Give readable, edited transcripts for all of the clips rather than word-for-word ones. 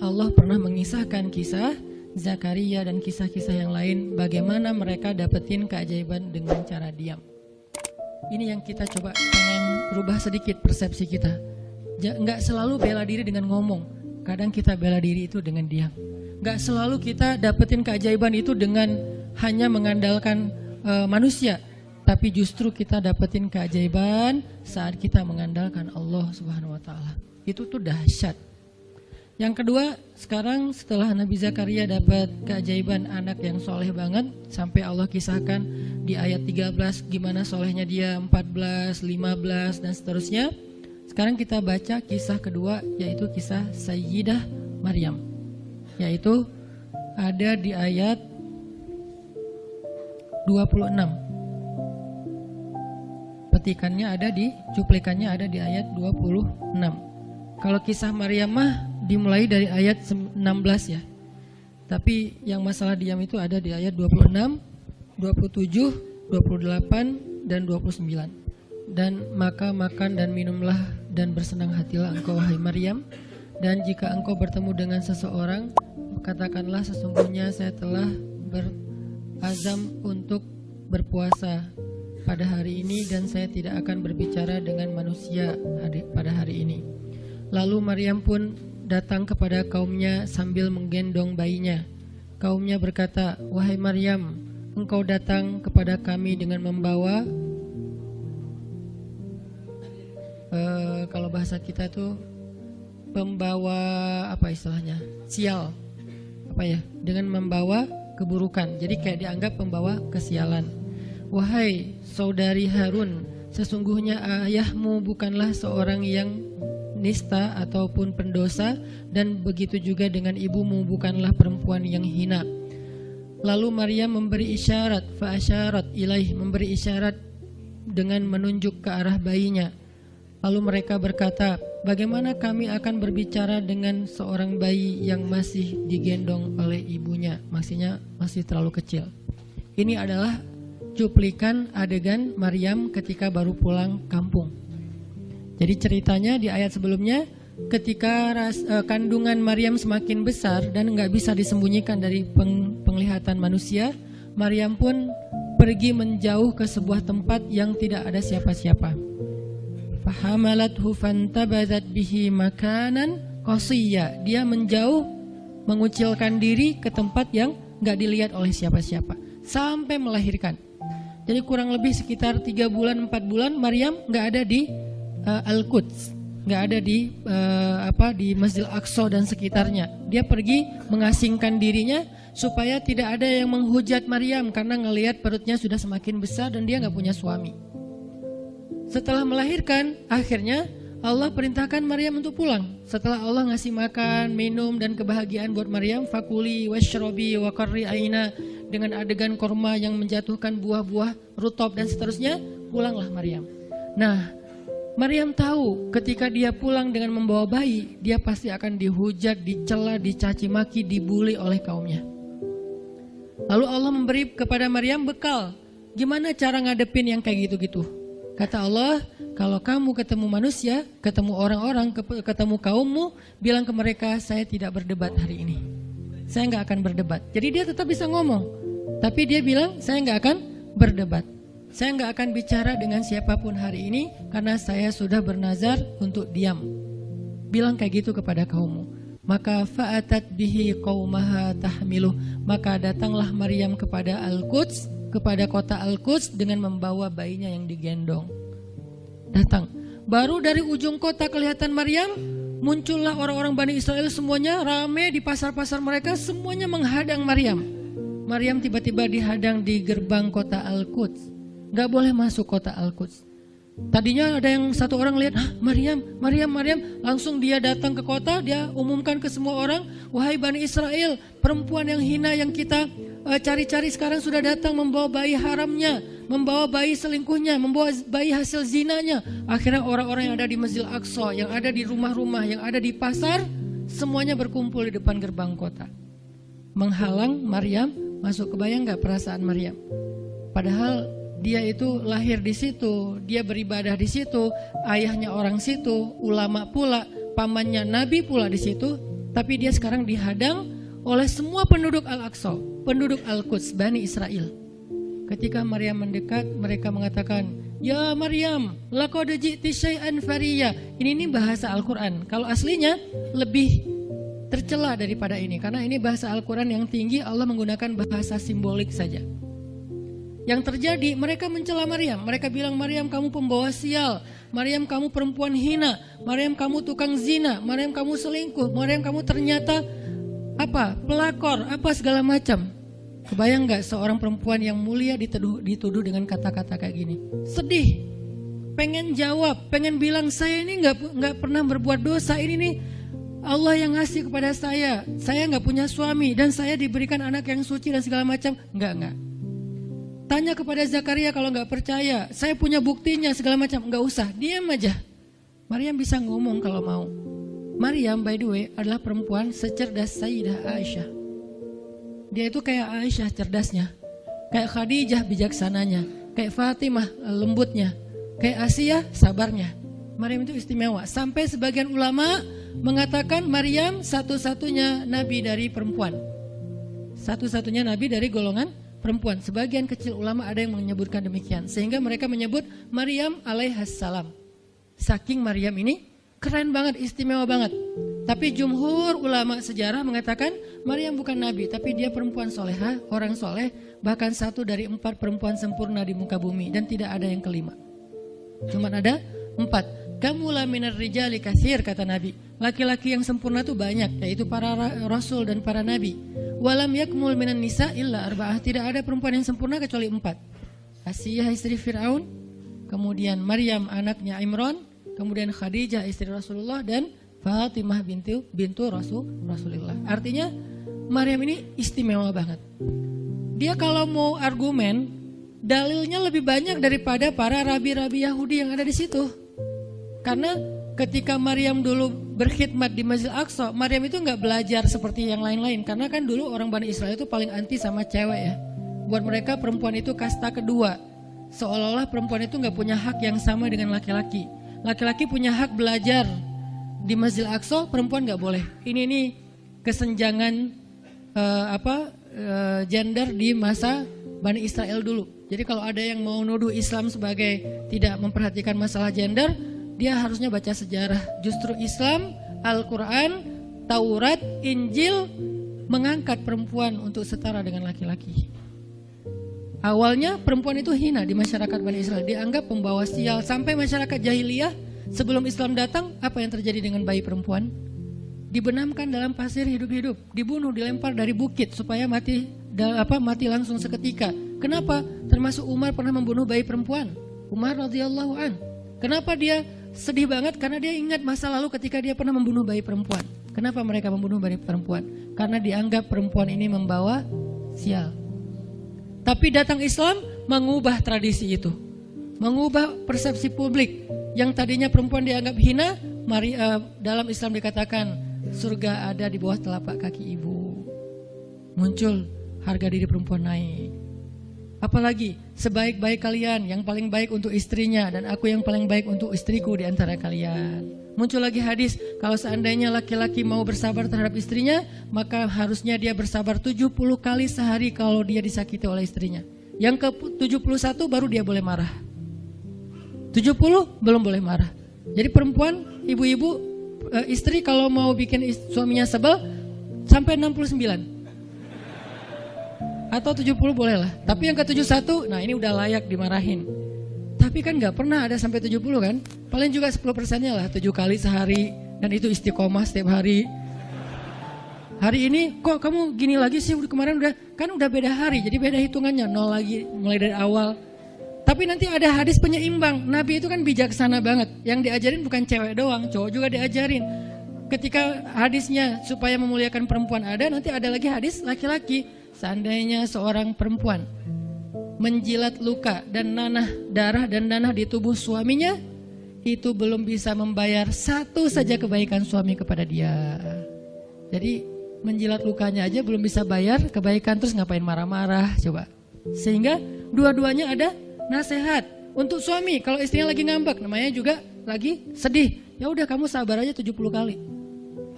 Allah pernah mengisahkan kisah Zakaria dan kisah-kisah yang lain, bagaimana mereka dapetin keajaiban dengan cara diam. Ini yang kita coba pengen rubah sedikit persepsi kita. Nggak selalu bela diri dengan ngomong, kadang kita bela diri itu dengan diam. Nggak selalu kita dapetin keajaiban itu dengan hanya mengandalkan manusia, tapi justru kita dapetin keajaiban saat kita mengandalkan Allah Subhanahu wa Ta'ala. Itu tuh dahsyat. Yang kedua, sekarang setelah Nabi Zakaria dapat keajaiban anak yang soleh banget, sampai Allah kisahkan di ayat 13 gimana solehnya dia, 14, 15 dan seterusnya. Sekarang kita baca kisah kedua, yaitu kisah Sayyidah Maryam, yaitu ada di ayat 26. Petikannya ada di, cuplikannya ada di ayat 26. Kalau kisah Maryam mah dimulai dari ayat 16 ya. Tapi yang masalah diam itu ada di ayat 26, 27, 28 dan 29. Dan maka makan dan minumlah dan bersenang hatilah engkau wahai Maryam, dan jika engkau bertemu dengan seseorang, katakanlah sesungguhnya saya telah berazam untuk berpuasa pada hari ini dan saya tidak akan berbicara dengan manusia pada hari ini. Lalu Maryam pun datang kepada kaumnya sambil menggendong bayinya. Kaumnya berkata, wahai Maryam, engkau datang kepada kami dengan membawa, kalau bahasa kita tuh pembawa apa istilahnya, sial, apa ya, dengan membawa keburukan. Jadi kayak dianggap pembawa kesialan. Wahai saudari Harun, sesungguhnya ayahmu bukanlah seorang yang nista ataupun pendosa, dan begitu juga dengan ibumu bukanlah perempuan yang hina. Lalu Maryam memberi isyarat, fa'asyarat ilaih, memberi isyarat dengan menunjuk ke arah bayinya. Lalu mereka berkata, bagaimana kami akan berbicara dengan seorang bayi yang masih digendong oleh ibunya, maksudnya masih terlalu kecil. Ini adalah cuplikan adegan Maryam ketika baru pulang kampung. Jadi ceritanya di ayat sebelumnya, ketika kandungan Maryam semakin besar dan nggak bisa disembunyikan dari penglihatan manusia, Maryam pun pergi menjauh ke sebuah tempat yang tidak ada siapa-siapa. Fahamalathu fantabadzat bihi makanan qasiyya. Dia menjauh, mengucilkan diri ke tempat yang nggak dilihat oleh siapa-siapa sampai melahirkan. Jadi kurang lebih sekitar 3 bulan 4 bulan Maryam nggak ada di Al-Quds, nggak ada di di Masjid Al-Aqsa dan sekitarnya. Dia pergi mengasingkan dirinya supaya tidak ada yang menghujat Maryam karena ngelihat perutnya sudah semakin besar dan dia nggak punya suami. Setelah melahirkan, akhirnya Allah perintahkan Maryam untuk pulang. Setelah Allah ngasih makan, minum dan kebahagiaan buat Maryam, fakuli washrobi wa qarri aina, dengan adegan korma yang menjatuhkan buah-buah rutop dan seterusnya, pulanglah Maryam. Nah, Maryam tahu ketika dia pulang dengan membawa bayi, dia pasti akan dihujat, dicela, dicaci maki, dibully oleh kaumnya. Lalu Allah memberi kepada Maryam bekal. Gimana cara ngadepin yang kayak gitu-gitu? Kata Allah, kalau kamu ketemu manusia, ketemu orang-orang, ketemu kaummu, bilang ke mereka, saya tidak berdebat hari ini. Saya nggak akan berdebat. Jadi dia tetap bisa ngomong, tapi dia bilang, saya nggak akan berdebat. Saya nggak akan bicara dengan siapapun hari ini karena saya sudah bernazar untuk diam. Bilang kayak gitu kepada kaummu. Maka fa'atat bihi qaumaha tahmiluh. Maka datanglah Maryam kepada Al-Quds, kepada kota Al-Quds dengan membawa bayinya yang digendong. Datang. Baru dari ujung kota kelihatan Maryam, muncullah orang-orang Bani Israel semuanya rame di pasar-pasar mereka, semuanya menghadang Maryam. Maryam tiba-tiba dihadang di gerbang kota Al-Quds. Gak boleh masuk kota Al-Quds. Tadinya ada yang satu orang lihat, Maryam, langsung dia datang ke kota, dia umumkan ke semua orang, wahai Bani Israel, perempuan yang hina yang kita cari-cari sekarang sudah datang membawa bayi haramnya, membawa bayi selingkuhnya, membawa bayi hasil zinanya. Akhirnya orang-orang yang ada di Masjid Al-Aqsa, yang ada di rumah-rumah, yang ada di pasar, semuanya berkumpul di depan gerbang kota, menghalang Maryam masuk. Kebayang gak perasaan Maryam? Padahal dia itu lahir di situ, dia beribadah di situ, ayahnya orang situ, ulama pula, pamannya nabi pula di situ. Tapi dia sekarang dihadang oleh semua penduduk Al-Aqsa, penduduk Al-Quds, Bani Israel. Ketika Maryam mendekat, mereka mengatakan, "Ya Maryam, laqad ji'ti syai'an fariya." Ini bahasa Al-Quran. Kalau aslinya lebih tercela daripada ini, karena ini bahasa Al-Quran yang tinggi, Allah menggunakan bahasa simbolik saja. Yang terjadi, mereka mencela Maryam. Mereka bilang, "Maryam, kamu pembawa sial. Maryam, kamu perempuan hina. Maryam, kamu tukang zina. Maryam, kamu selingkuh. Maryam, kamu ternyata pelakor, segala macam." Kebayang gak seorang perempuan yang mulia dituduh dengan kata-kata kayak gini? Sedih, pengen jawab, pengen bilang, "Saya ini nggak pernah berbuat dosa. Ini nih Allah yang ngasih kepada saya. Saya nggak punya suami dan saya diberikan anak yang suci dan segala macam." Nggak. Tanya kepada Zakaria kalau nggak percaya. Saya punya buktinya segala macam. Nggak usah, diam aja. Maryam bisa ngomong kalau mau. Maryam, by the way, adalah perempuan secerdas Sayyidah Aisyah. Dia itu kayak Aisyah cerdasnya, kayak Khadijah bijaksananya, kayak Fatimah lembutnya, kayak Asiyah sabarnya. Maryam itu istimewa. Sampai sebagian ulama mengatakan Maryam satu-satunya nabi dari perempuan. Satu-satunya nabi dari golongan perempuan. Sebagian kecil ulama ada yang menyebutkan demikian. Sehingga mereka menyebut Maryam alaihassalam. Saking Maryam ini keren banget, istimewa banget. Tapi jumhur ulama sejarah mengatakan Maryam bukan nabi, tapi dia perempuan solehah, orang soleh, bahkan satu dari 4 perempuan sempurna di muka bumi, dan tidak ada yang kelima. Cuma ada 4. Kamula minar rijali katsir, kata Nabi. Laki-laki yang sempurna itu banyak, yaitu para rasul dan para nabi. Walam yakmul minan nisa illa arba'ah. Tidak ada perempuan yang sempurna kecuali 4. Asiyah istri Fir'aun, kemudian Maryam anaknya Imran, kemudian Khadijah istri Rasulullah, dan Fatimah bintu Rasulullah. Artinya Maryam ini istimewa banget. Dia kalau mau argumen, dalilnya lebih banyak daripada para rabi-rabi Yahudi yang ada di situ. Karena ketika Maryam dulu berkhidmat di Masjid Aqsa, Maryam itu nggak belajar seperti yang lain-lain. Karena kan dulu orang Bani Israel itu paling anti sama cewek ya. Buat mereka perempuan itu kasta kedua. Seolah-olah perempuan itu nggak punya hak yang sama dengan laki-laki. Laki-laki punya hak belajar di Masjid Aqsa, perempuan nggak boleh. Ini kesenjangan gender di masa Bani Israel dulu. Jadi kalau ada yang mau nuduh Islam sebagai tidak memperhatikan masalah gender, dia harusnya baca sejarah. Justru Islam, Al-Quran, Taurat, Injil mengangkat perempuan untuk setara dengan laki-laki. Awalnya perempuan itu hina di masyarakat Bani Israel, dianggap pembawa sial. Sampai masyarakat jahiliyah sebelum Islam datang, apa yang terjadi dengan bayi perempuan? Dibenamkan dalam pasir hidup-hidup, dibunuh, dilempar dari bukit supaya mati langsung seketika. Kenapa? Termasuk Umar pernah membunuh bayi perempuan. Umar radhiyallahu an. Kenapa dia sedih banget? Karena dia ingat masa lalu ketika dia pernah membunuh bayi perempuan. Kenapa mereka membunuh bayi perempuan? Karena dianggap perempuan ini membawa sial. Tapi datang Islam mengubah tradisi itu, mengubah persepsi publik. Yang tadinya perempuan dianggap hina, dalam Islam dikatakan surga ada di bawah telapak kaki ibu. Muncul harga diri perempuan naik. Apalagi sebaik-baik kalian, yang paling baik untuk istrinya, dan aku yang paling baik untuk istriku di antara kalian. Muncul lagi hadis, kalau seandainya laki-laki mau bersabar terhadap istrinya, maka harusnya dia bersabar 70 kali sehari kalau dia disakiti oleh istrinya. Yang ke-71 baru dia boleh marah. 70 belum boleh marah. Jadi perempuan, ibu-ibu, istri kalau mau bikin suaminya sebel sampai 69 atau 70 boleh lah. Tapi yang ke-71, nah ini udah layak dimarahin. Tapi kan gak pernah ada sampai 70 kan. Paling juga 10%-nya lah, 7 kali sehari. Dan itu istiqomah setiap hari. Hari ini kok kamu gini lagi sih, kemarin udah beda hari. Jadi beda hitungannya, 0 lagi mulai dari awal. Tapi nanti ada hadis penyeimbang. Nabi itu kan bijaksana banget. Yang diajarin bukan cewek doang, cowok juga diajarin. Ketika hadisnya supaya memuliakan perempuan ada, nanti ada lagi hadis laki-laki. Seandainya seorang perempuan menjilat luka dan darah dan nanah di tubuh suaminya, itu belum bisa membayar satu saja kebaikan suami kepada dia. Jadi menjilat lukanya aja belum bisa bayar kebaikan, terus ngapain marah-marah coba. Sehingga dua-duanya ada nasihat untuk suami. Kalau istrinya lagi ngambek, namanya juga lagi sedih, ya udah kamu sabar aja 70 kali.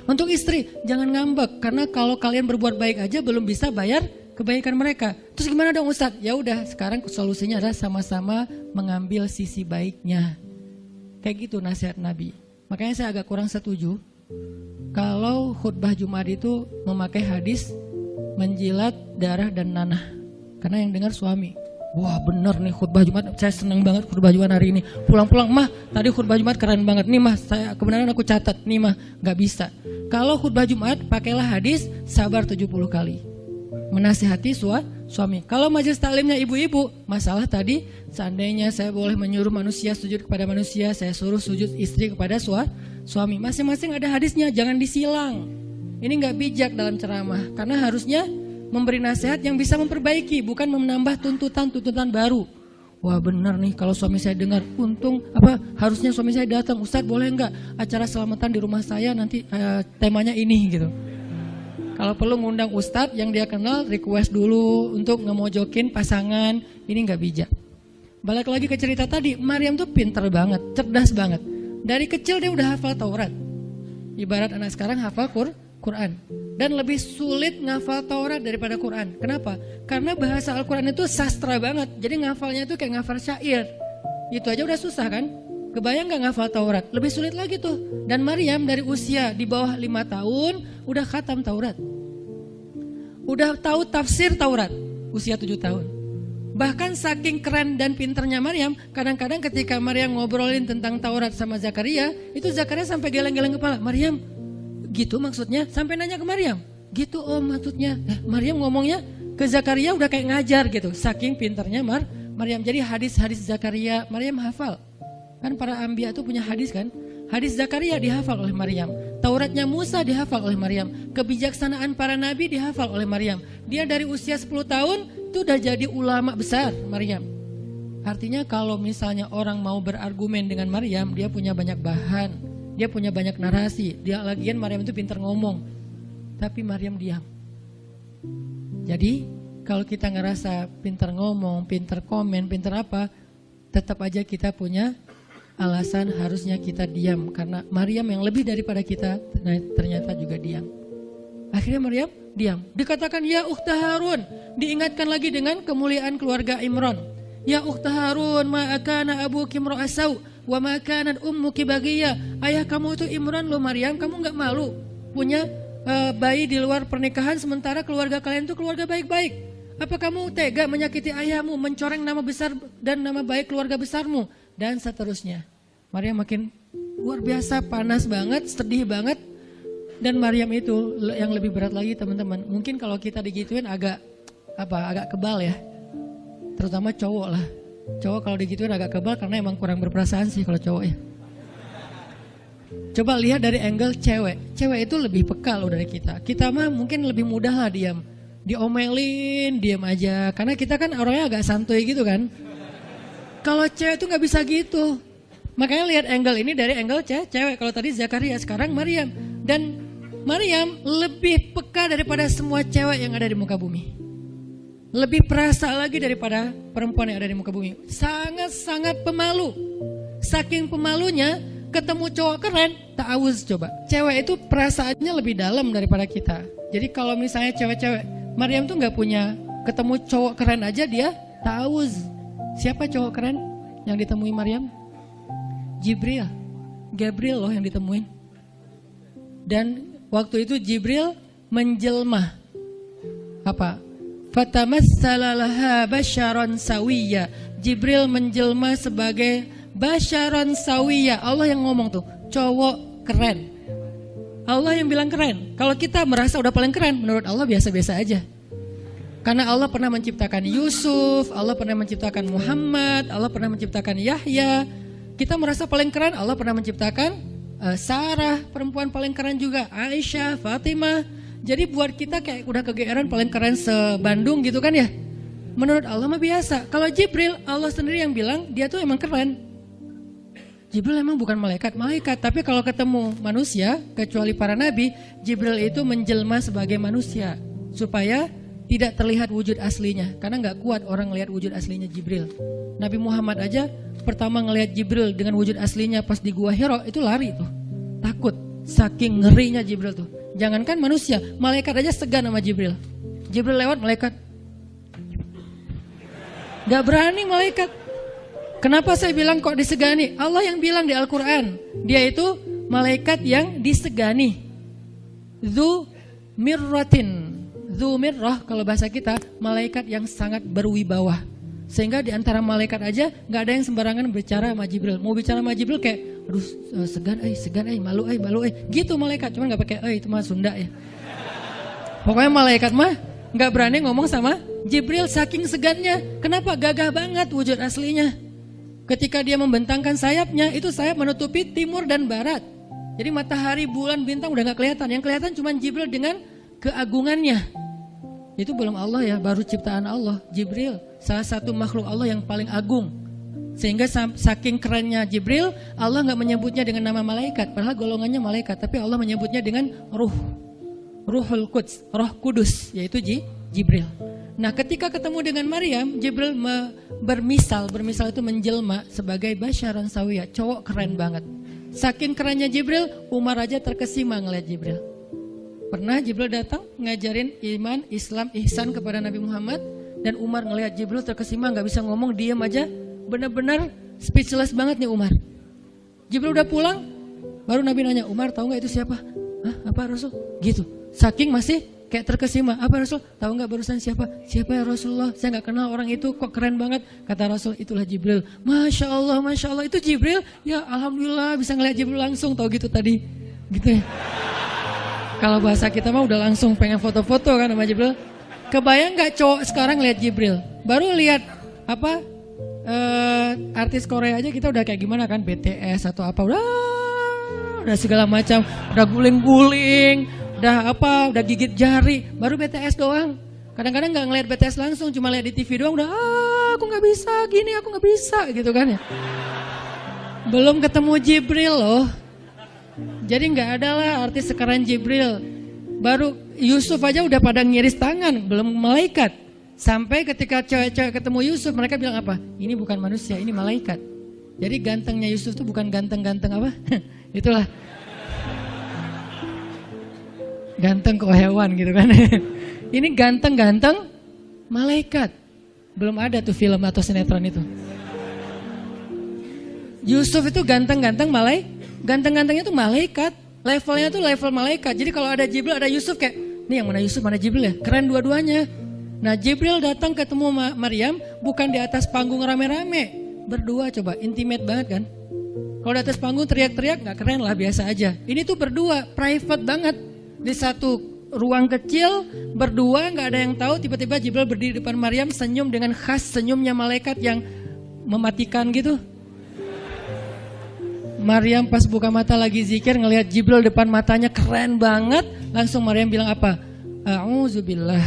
Untuk istri, jangan ngambek. Karena kalau kalian berbuat baik aja belum bisa bayar kebaikan mereka. Terus gimana dong Ustadz? Ya udah, sekarang solusinya adalah sama-sama mengambil sisi baiknya. Kayak gitu nasihat Nabi. Makanya saya agak kurang setuju kalau khutbah Jumat itu memakai hadis menjilat darah dan nanah. Karena yang dengar suami. Wah bener nih khutbah Jumat, saya senang banget khutbah Jumat hari ini. Pulang-pulang, mah tadi khutbah Jumat keren banget. Nih mah, saya kebenaran aku catat. Nih mah, gak bisa. Kalau khutbah Jumat, pakailah hadis sabar 70 kali. Menasihati suami. Kalau majelis taklimnya ibu-ibu, masalah tadi, seandainya saya boleh menyuruh manusia sujud kepada manusia, saya suruh sujud istri kepada suami. Masing-masing ada hadisnya, jangan disilang. Ini gak bijak dalam ceramah, karena harusnya memberi nasihat yang bisa memperbaiki, bukan menambah tuntutan baru. Wah benar nih, kalau suami saya dengar, untung harusnya suami saya datang. Ustadz boleh nggak acara selamatan di rumah saya nanti temanya ini gitu. Kalau perlu ngundang Ustadz yang dia kenal, request dulu untuk ngemojokin pasangan, ini nggak bijak. Balik lagi ke cerita tadi, Maryam tuh pinter banget, cerdas banget. Dari kecil dia udah hafal Taurat. Ibarat anak sekarang hafal Quran. Dan lebih sulit ngafal Taurat daripada Quran. Kenapa? Karena bahasa Al-Quran itu sastra banget. Jadi ngafalnya itu kayak ngafal syair. Itu aja udah susah kan? Kebayang gak ngafal Taurat? Lebih sulit lagi tuh. Dan Maryam dari usia di bawah 5 tahun udah khatam Taurat. Udah tahu tafsir Taurat. Usia 7 tahun. Bahkan saking keren dan pinternya Maryam, kadang-kadang ketika Maryam ngobrolin tentang Taurat sama Zakaria, itu Zakaria sampai geleng-geleng kepala. Maryam, gitu maksudnya? Sampai nanya ke Maryam. Gitu om maksudnya. Maryam ngomongnya ke Zakaria udah kayak ngajar gitu. Saking pinternya Maryam. Jadi hadis-hadis Zakaria Maryam hafal. Kan para anbiya tuh punya hadis kan. Hadis Zakaria dihafal oleh Maryam. Tauratnya Musa dihafal oleh Maryam. Kebijaksanaan para nabi dihafal oleh Maryam. Dia dari usia 10 tahun itu udah jadi ulama besar Maryam. Artinya kalau misalnya orang mau berargumen dengan Maryam, dia punya banyak bahan. Dia punya banyak narasi. Dia lagian Maryam itu pintar ngomong. Tapi Maryam diam. Jadi kalau kita ngerasa pintar ngomong, pintar komen, pintar apa, tetap aja kita punya alasan harusnya kita diam. Karena Maryam yang lebih daripada kita ternyata juga diam. Akhirnya Maryam diam. Dikatakan ya ukhta Harun. Diingatkan lagi dengan kemuliaan keluarga Imran. Ya ukhta Harun ma'akana abuki imra'asau wa ma kanat ummuki baghiya. Ayah kamu itu Imran loh Maryam, kamu enggak malu punya bayi di luar pernikahan sementara keluarga kalian itu keluarga baik-baik. Apa kamu tega menyakiti ayahmu, mencoreng nama besar dan nama baik keluarga besarmu dan seterusnya. Maryam makin luar biasa panas banget, sedih banget. Dan Maryam itu yang lebih berat lagi teman-teman. Mungkin kalau kita digituin agak kebal ya. Terutama cowok lah. Cowok kalau digituin agak kebal karena emang kurang berperasaan sih kalau cowok ya. Coba lihat dari angle cewek. Cewek itu lebih peka loh dari kita. Kita mah mungkin lebih mudah lah diam. Diomelin, diam aja. Karena kita kan orangnya agak santuy gitu kan. Kalau cewek itu gak bisa gitu. Makanya lihat angle ini dari angle cewek. Kalau tadi Zakaria, sekarang Maryam. Dan Maryam lebih peka daripada semua cewek yang ada di muka bumi. Lebih perasa lagi daripada perempuan yang ada di muka bumi. Sangat-sangat pemalu. Saking pemalunya, ketemu cowok keren, ta'awuz coba. Cewek itu perasaannya lebih dalam daripada kita. Jadi kalau misalnya cewek-cewek, Maryam tuh gak punya, ketemu cowok keren aja dia ta'awuz. Siapa cowok keren yang ditemui Maryam? Jibril. Gabriel loh yang ditemuin. Dan waktu itu Jibril menjelma. Apa? Fatamassalaha basyaran sawiyya. Jibril menjelma sebagai basyaran sawiyya. Allah yang ngomong tuh, cowok keren. Allah yang bilang keren. Kalau kita merasa udah paling keren, menurut Allah biasa-biasa aja. Karena Allah pernah menciptakan Yusuf, Allah pernah menciptakan Muhammad, Allah pernah menciptakan Yahya. Kita merasa paling keren, Allah pernah menciptakan Sarah, perempuan paling keren juga, Aisyah, Fatimah. Jadi buat kita kayak udah kegeeran paling keren se-Bandung gitu kan ya. Menurut Allah mah biasa. Kalau Jibril, Allah sendiri yang bilang dia tuh emang keren. Jibril emang bukan malaikat, tapi kalau ketemu manusia, kecuali para nabi, Jibril itu menjelma sebagai manusia. Supaya tidak terlihat wujud aslinya. Karena gak kuat orang ngelihat wujud aslinya Jibril. Nabi Muhammad aja pertama ngelihat Jibril dengan wujud aslinya pas di Gua Hira itu lari tuh. Takut. Saking ngerinya Jibril tuh. Jangankan manusia, malaikat aja segan sama Jibril. Jibril lewat, malaikat gak berani malaikat. Kenapa saya bilang kok disegani? Allah yang bilang di Al-Quran, dia itu malaikat yang disegani. Dzu mirratin. Dzu mirrah kalau bahasa kita, malaikat yang sangat berwibawa. Sehingga di antara malaikat aja gak ada yang sembarangan bicara sama Jibril. Mau bicara sama Jibril kayak, aduh segan malu gitu malaikat. Cuman gak pakai itu mah Sunda ya. Pokoknya malaikat mah gak berani ngomong sama Jibril saking segannya. Kenapa? Gagah banget wujud aslinya. Ketika dia membentangkan sayapnya, itu sayap menutupi timur dan barat. Jadi matahari, bulan, bintang udah gak kelihatan. Yang kelihatan cuma Jibril dengan keagungannya. Itu belum Allah ya, baru ciptaan Allah. Jibril, salah satu makhluk Allah yang paling agung. Sehingga saking kerennya Jibril, Allah gak menyebutnya dengan nama malaikat. Padahal golongannya malaikat, tapi Allah menyebutnya dengan Ruhul Quds, Roh Kudus, yaitu Jibril. Nah ketika ketemu dengan Maryam, Jibril bermisal itu menjelma sebagai basyaran sawiyah, cowok keren banget. Saking kerennya Jibril, Umar aja terkesima ngeliat Jibril. Pernah Jibril datang ngajarin iman, Islam, ihsan kepada Nabi Muhammad, dan Umar ngeliat Jibril terkesima, gak bisa ngomong, diam aja, benar-benar speechless banget nih Umar. Jibril udah pulang, baru Nabi nanya, Umar tahu gak itu siapa? Hah, apa Rasul? Gitu, saking masih kayak terkesima. Apa Rasul? Tahu nggak barusan siapa? Siapa ya Rasulullah? Saya nggak kenal orang itu, kok keren banget. Kata Rasul, itulah Jibril. Masya Allah itu Jibril. Ya Alhamdulillah bisa ngeliat Jibril langsung. Tahu gitu tadi, gitu ya. Kalau bahasa kita mah udah langsung pengen foto-foto kan sama Jibril. Kebayang nggak cowok sekarang lihat Jibril? Baru lihat apa artis Korea aja kita udah kayak gimana kan, BTS atau apa, udah segala macam, udah guling-guling, udah gigit jari. Baru BTS doang. Kadang-kadang nggak ngeliat BTS langsung, cuma lihat di TV doang udah aku nggak bisa gini, aku nggak bisa gitu kan ya. Belum ketemu Jibril loh. Jadi nggak ada lah artis sekeren Jibril. Baru Yusuf aja udah pada ngiris tangan, belum malaikat. Sampai ketika cewek-cewek ketemu Yusuf, mereka bilang apa? Ini bukan manusia, ini malaikat. Jadi gantengnya Yusuf tuh bukan ganteng-ganteng apa? Itulah. Ganteng kok hewan gitu kan. Ini ganteng-ganteng malaikat. Belum ada tuh film atau sinetron itu. Yusuf itu ganteng-ganteng ganteng-gantengnya tuh malaikat. Levelnya tuh level malaikat. Jadi kalau ada Jibril, ada Yusuf kayak, nih yang mana Yusuf, mana Jibril ya? Keren dua-duanya. Nah Jibril datang ketemu Maryam bukan di atas panggung rame-rame. Berdua coba, intimate banget kan. Kalau di atas panggung teriak-teriak gak keren lah, biasa aja. Ini tuh berdua, private banget. Di satu ruang kecil, berdua gak ada yang tahu. Tiba-tiba Jibril berdiri di depan Maryam, senyum dengan khas senyumnya malaikat yang mematikan gitu. Maryam pas buka mata lagi zikir, ngelihat Jibril depan matanya keren banget. Langsung Maryam bilang apa? A'udzubillah.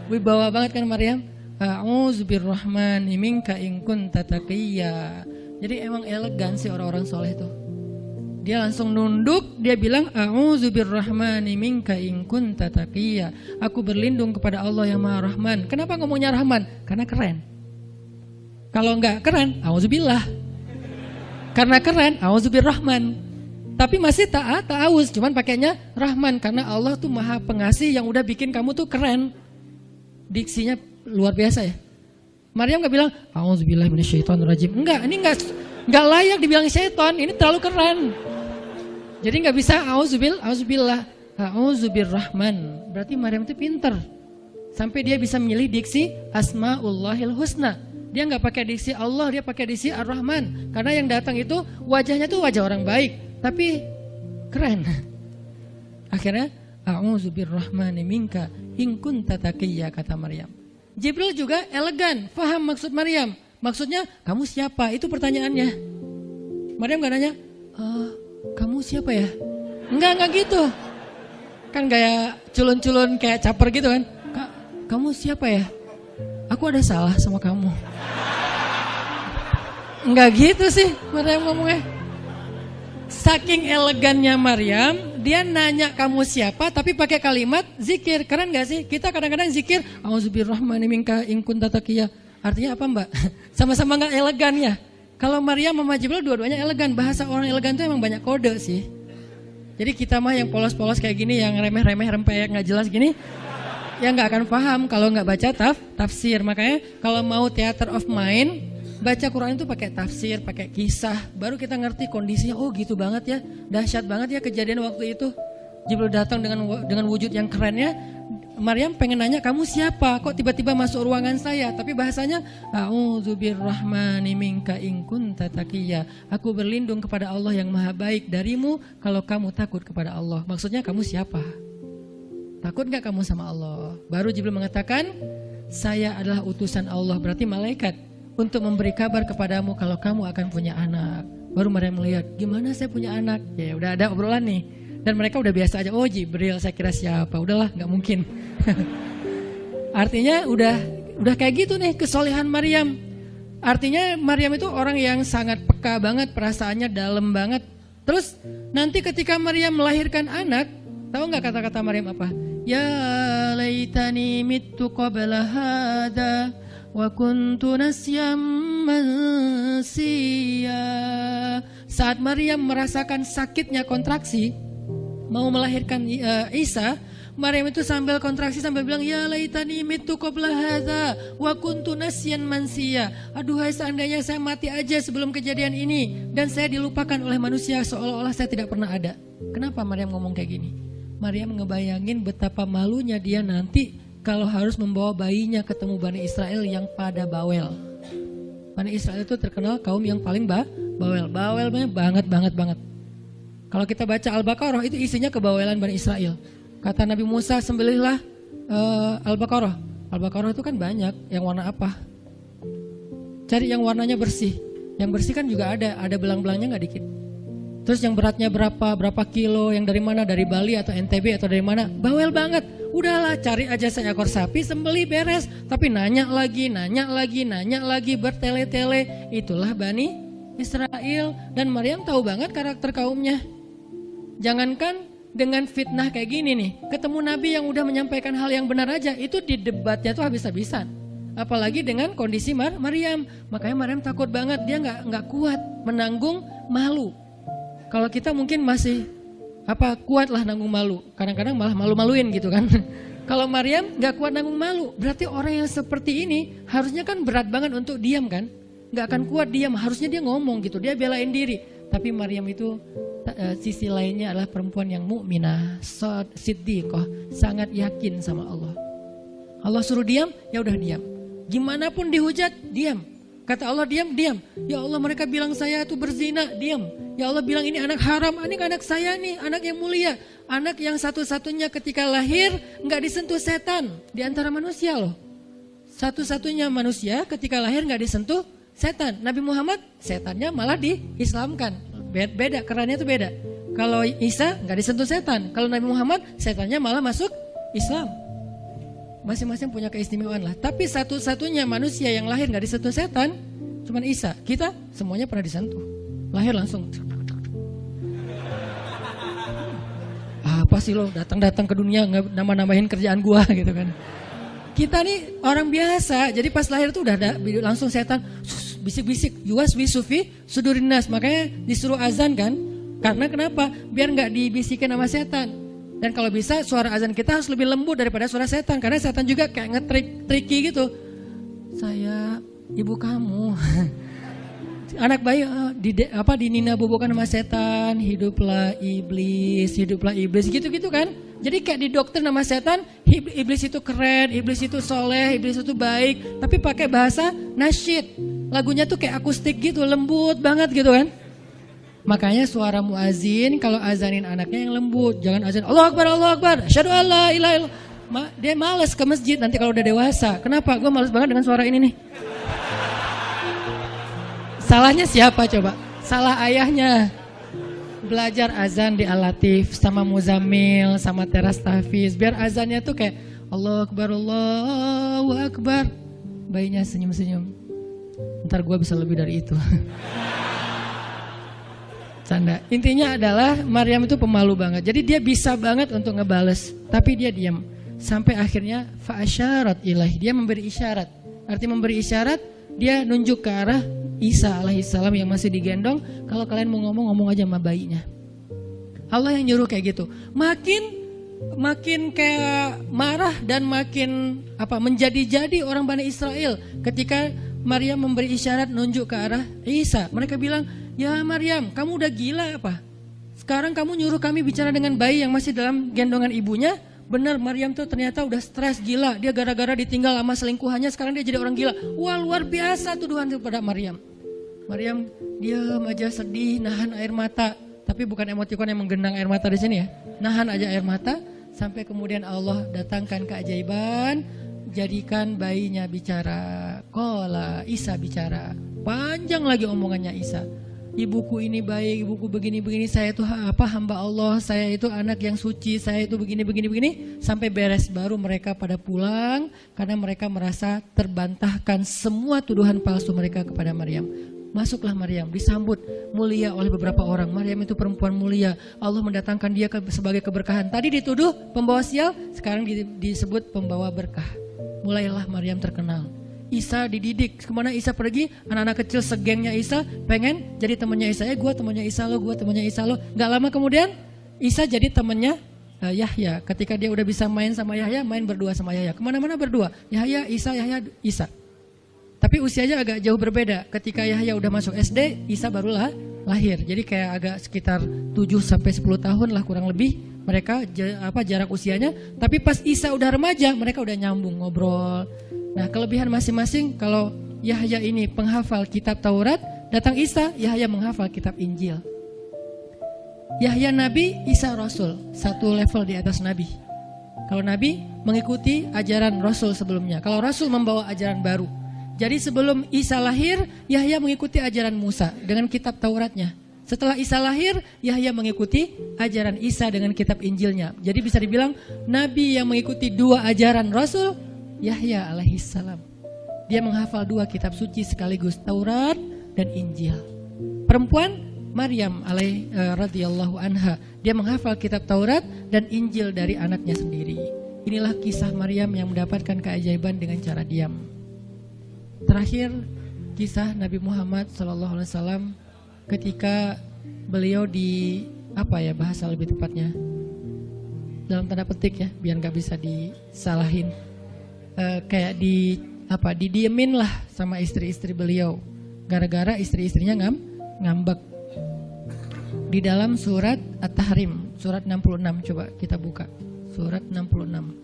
Wibawa banget kan Maryam. A'udzubirrahmani minka in kunta taqiyya. Jadi emang elegan sih orang-orang soleh itu. Dia langsung nunduk, dia bilang A'udzubirrahmani minka in kunta taqiyya. Aku berlindung kepada Allah yang Maha Rahman. Kenapa ngomongnya Rahman? Karena keren. Kalau enggak keren, a'udzubillah. Karena keren, a'udzubirrahman. Tapi masih ta'awuz, cuman pakainya Rahman. Karena Allah tuh Maha Pengasih yang udah bikin kamu tuh keren. Diksinya luar biasa ya. Maryam gak bilang a'udzubillahi minasyaitonirrajim. Enggak, ini enggak layak dibilang syaitan. Ini terlalu keren. Jadi gak bisa a'udzubillah, a'udzubirrahman. Berarti Maryam itu pinter. Sampai dia bisa milih diksi Asmaullahil Husna. Dia nggak pakai diksi Allah, dia pakai diksi Ar-Rahman. Karena yang datang itu wajahnya tuh wajah orang baik, tapi keren. Akhirnya, a'udzubirrahmani minka in kunta taqiyya, kata Maryam. Jibril juga elegan, paham maksud Maryam. Maksudnya, kamu siapa? Itu pertanyaannya. Maryam nggak nanya, kamu siapa ya? Enggak gitu. Kan gaya culun-culun kayak caper gitu kan. Kamu siapa ya? Aku ada salah sama kamu. Enggak gitu sih Maryam ngomongnya. Saking elegannya Maryam, dia nanya kamu siapa tapi pakai kalimat zikir. Keren gak sih? Kita kadang-kadang zikir a'udzubirrahmani minka in kunta taqiyya. Artinya apa Mbak? Sama-sama gak elegan ya. Kalau Maryam sama Jibril dua-duanya elegan. Bahasa orang elegan itu emang banyak kode sih. Jadi kita mah yang polos-polos kayak gini, yang remeh-remeh rempeyek nggak jelas gini, ya nggak akan paham kalau nggak baca tafsir. Makanya kalau mau theater of mind, baca Quran itu pakai tafsir, pakai kisah, baru kita ngerti kondisinya. Oh gitu banget ya, dahsyat banget ya kejadian waktu itu. Jibril datang dengan wujud yang kerennya. Maryam pengen nanya, kamu siapa? Kok tiba-tiba masuk ruangan saya? Tapi bahasanya, A'udzubirrahmani minka in kunta taqiyya. Aku berlindung kepada Allah yang maha baik darimu kalau kamu takut kepada Allah. Maksudnya kamu siapa? Takut gak kamu sama Allah? Baru Jibril mengatakan, saya adalah utusan Allah, berarti malaikat, untuk memberi kabar kepadamu kalau kamu akan punya anak. Baru Maryam melihat, gimana saya punya anak? Ya udah ada obrolan nih. Dan mereka udah biasa aja, oh Jibril, saya kira siapa? Udahlah, gak mungkin. Artinya udah kayak gitu nih kesolehan Maryam. Artinya Maryam itu orang yang sangat peka banget, perasaannya dalam banget. Terus nanti ketika Maryam melahirkan anak, tahu nggak kata-kata Maryam apa? Ya laitani mittu qabla hada wa kuntu nasyam mansiya. Saat Maryam merasakan sakitnya kontraksi, mau melahirkan Isa, Maryam itu sambil kontraksi sambil bilang, ya laitani mittu qabla hadza wa kuntu nasyan mansiya. Aduhai seandainya saya mati aja sebelum kejadian ini dan saya dilupakan oleh manusia seolah-olah saya tidak pernah ada. Kenapa Maryam ngomong kayak gini? Maryam ngebayangin betapa malunya dia nanti kalau harus membawa bayinya ketemu Bani Israel yang pada bawel. Bani Israel itu terkenal kaum yang paling bawel. Bawelnya banget. Kalau kita baca Al-Baqarah itu isinya kebawelan Bani Israel. Kata Nabi Musa, sembelihlah Al-Baqarah. Al-Baqarah itu kan banyak, yang warna apa? Cari yang warnanya bersih. Yang bersih kan juga ada belang-belangnya nggak dikit. Terus yang beratnya berapa kilo, yang dari mana? Dari Bali atau NTB atau dari mana? Bawel banget. Udahlah, cari aja seekor sapi, sembelih beres. Tapi nanya lagi, bertele-tele. Itulah Bani Israel. Dan Maryam tahu banget karakter kaumnya. Jangankan dengan fitnah kayak gini nih, ketemu Nabi yang udah menyampaikan hal yang benar aja, itu di debatnya tuh habis-habisan. Apalagi dengan kondisi Maryam. Makanya Maryam takut banget, dia nggak kuat menanggung malu. Kalau kita mungkin masih kuat lah nanggung malu, kadang-kadang malah malu-maluin gitu kan. Kalau Maryam nggak kuat nanggung malu, berarti orang yang seperti ini harusnya kan berat banget untuk diam kan, nggak akan kuat diam, harusnya dia ngomong gitu, dia belain diri. Tapi Maryam itu sisi lainnya adalah perempuan yang mukminah, siddiqah, sangat yakin sama Allah. Allah suruh diam, ya udah diam. Gimana pun dihujat, diam. Kata Allah diam. Ya Allah, mereka bilang saya itu berzina, diam. Ya Allah bilang ini anak haram, ini anak saya nih, anak yang mulia, anak yang satu-satunya ketika lahir nggak disentuh setan di antara manusia loh. Satu-satunya manusia ketika lahir nggak disentuh setan. Nabi Muhammad setannya malah diislamkan. Beda, kerannya itu beda. Kalau Isa nggak disentuh setan. Kalau Nabi Muhammad setannya malah masuk Islam. Masing-masing punya keistimewaan lah. Tapi satu-satunya manusia yang lahir nggak disentuh setan cuman Isa. Kita semuanya pernah disentuh. Lahir langsung. Apa sih lo datang-datang ke dunia nambah-nambahin kerjaan gua gitu kan. Kita nih orang biasa. Jadi pas lahir tuh udah ada langsung setan bisik-bisik, yuwas wisufi sudurinas. Makanya disuruh azan kan. Karena kenapa? Biar nggak dibisikin sama setan. Dan kalau bisa suara azan kita harus lebih lembut daripada suara setan. Karena setan juga kayak nge-tricky gitu. Saya ibu kamu. Anak bayi dinina bobokan sama setan, hiduplah iblis gitu-gitu kan. Jadi kayak di dokter nama setan, iblis itu keren, iblis itu soleh, iblis itu baik, tapi pakai bahasa nasyid. Lagunya tuh kayak akustik gitu, lembut banget gitu kan. Makanya suara muazin kalau azanin anaknya yang lembut, jangan azan Allahu Akbar, asyhadu alla ilaha illallah. Dia malas ke masjid nanti kalau udah dewasa. Kenapa? Gue malas banget dengan suara ini nih. Salahnya siapa coba? Salah ayahnya. Belajar azan di Al-Latif sama Muzammil sama Teras Tahfiz. Biar azannya tuh kayak Allahu Akbar. Bayinya senyum-senyum. Ntar gue bisa lebih dari itu. Canda. Intinya adalah Maryam itu pemalu banget. Jadi dia bisa banget untuk ngebales. Tapi dia diam. Sampai akhirnya fa'asyarat ilaih. Dia memberi isyarat. Arti memberi isyarat, dia nunjuk ke arah Isa alaihissalam yang masih digendong. Kalau kalian mau ngomong aja sama bayinya. Allah yang nyuruh kayak gitu. Makin kayak marah dan makin menjadi-jadi orang Bani Israel ketika Maryam memberi isyarat nunjuk ke arah Isa. Mereka bilang, "Ya Maryam, kamu udah gila apa? Sekarang kamu nyuruh kami bicara dengan bayi yang masih dalam gendongan ibunya?" Benar, Maryam tuh ternyata udah stres gila. Dia gara-gara ditinggal sama selingkuhannya, sekarang dia jadi orang gila. Wah, luar biasa tuduhan kepada Maryam. Maryam diam aja, sedih, nahan air mata. Tapi bukan emotikon yang menggenang air mata di sini ya. Nahan aja air mata sampai kemudian Allah datangkan keajaiban, jadikan bayinya bicara. Qala, Isa bicara. Panjang lagi omongannya Isa. Ibuku ini baik, ibuku begini-begini, saya itu hamba Allah, saya itu anak yang suci, saya itu begini-begini, sampai beres. Baru mereka pada pulang karena mereka merasa terbantahkan semua tuduhan palsu mereka kepada Maryam. Masuklah Maryam, disambut mulia oleh beberapa orang. Maryam itu perempuan mulia, Allah mendatangkan dia sebagai keberkahan. Tadi dituduh pembawa sial, sekarang disebut pembawa berkah. Mulailah Maryam terkenal. Isa dididik, kemana Isa pergi, anak-anak kecil segengnya Isa pengen jadi temannya Isa. Gue temannya Isa lo, gue temannya Isa lo. Gak lama kemudian Isa jadi temannya Yahya. Ketika dia udah bisa main sama Yahya, main berdua sama Yahya. Kemana-mana berdua, Yahya, Isa. Tapi usianya agak jauh berbeda. Ketika Yahya udah masuk SD, Isa barulah lahir. Jadi kayak agak sekitar 7-10 tahun lah kurang lebih mereka jarak usianya. Tapi pas Isa udah remaja, mereka udah nyambung ngobrol. Nah, kelebihan masing-masing, kalau Yahya ini penghafal kitab Taurat, datang Isa, Yahya menghafal kitab Injil. Yahya Nabi, Isa Rasul, satu level di atas Nabi. Kalau Nabi mengikuti ajaran Rasul sebelumnya, kalau Rasul membawa ajaran baru. Jadi sebelum Isa lahir, Yahya mengikuti ajaran Musa dengan kitab Tauratnya. Setelah Isa lahir, Yahya mengikuti ajaran Isa dengan kitab Injilnya. Jadi bisa dibilang Nabi yang mengikuti dua ajaran Rasul, Yahya alaihissalam. Dia menghafal dua kitab suci sekaligus, Taurat dan Injil. Perempuan, Maryam radhiyallahu anha. Dia menghafal kitab Taurat dan Injil dari anaknya sendiri. Inilah kisah Maryam yang mendapatkan keajaiban dengan cara diam. Terakhir, kisah Nabi Muhammad SAW ketika beliau bahasa lebih tepatnya dalam tanda petik ya, biar nggak bisa disalahin, kayak didiemin lah sama istri-istri beliau, gara-gara istri-istrinya ngambek. Di dalam surat At-Tahrim, surat 66, coba kita buka, surat 66.